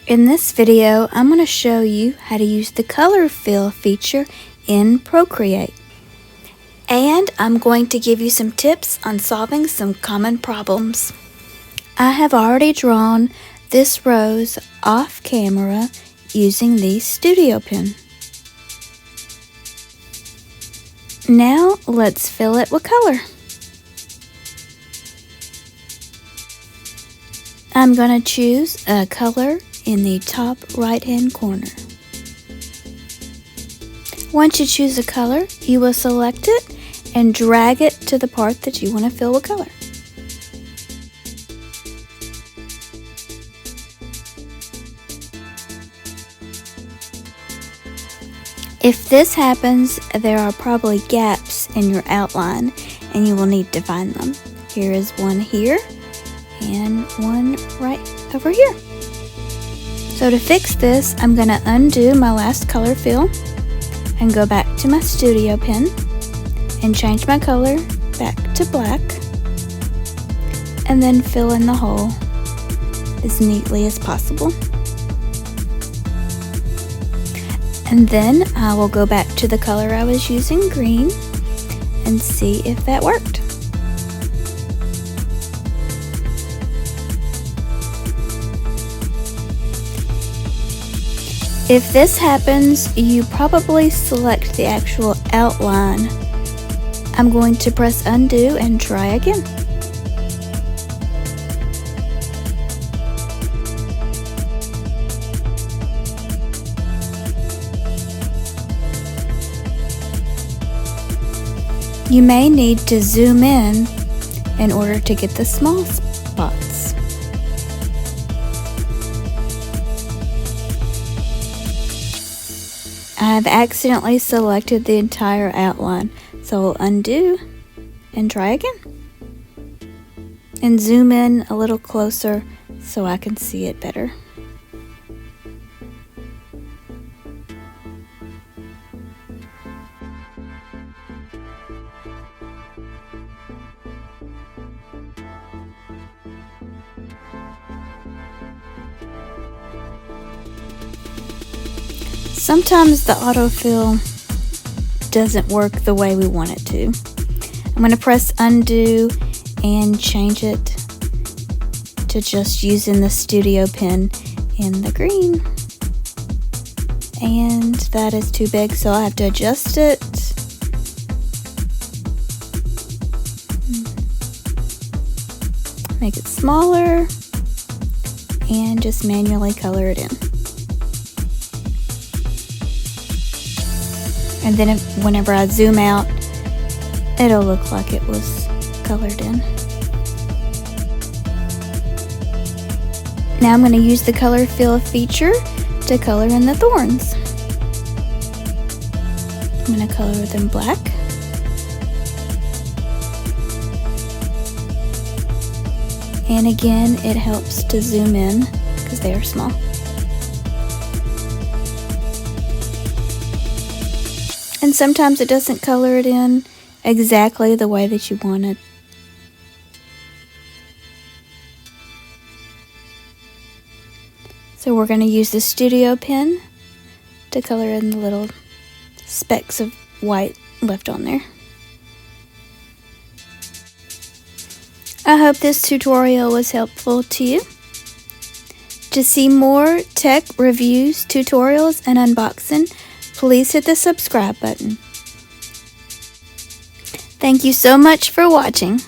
In this video, I'm going to show you how to use the color fill feature in Procreate. And I'm going to give you some tips on solving some common problems. I have already drawn this rose off camera using the studio pen. Now let's fill it with color. I'm going to choose a color in the top right hand corner. Once you choose a color, you will select it and drag it to the part that you want to fill with color. If this happens, there are probably gaps in your outline and you will need to find them. Here is one here and one right over here. So to fix this, I'm going to undo my last color fill and go back to my studio pen and change my color back to black and then fill in the hole as neatly as possible. And then I will go back to the color I was using, green, and see if that worked. If this happens, you probably select the actual outline. I'm going to press undo and try again. You may need to zoom in order to get the small spots. I've accidentally selected the entire outline, so I'll undo and try again. And zoom in a little closer so I can see it better. Sometimes the autofill doesn't work the way we want it to. I'm going to press undo and change it to just using the studio pen in the green. And that is too big, so I have to adjust it. Make it smaller and just manually color it in. And then whenever I zoom out, it'll look like it was colored in. Now I'm going to use the color fill feature to color in the thorns. I'm going to color them black. And again, it helps to zoom in because they are small. And sometimes it doesn't color it in exactly the way that you want it. So we're going to use the studio pen to color in the little specks of white left on there. I hope this tutorial was helpful to you. To see more tech reviews, tutorials, and unboxing, please hit the subscribe button. Thank you so much for watching.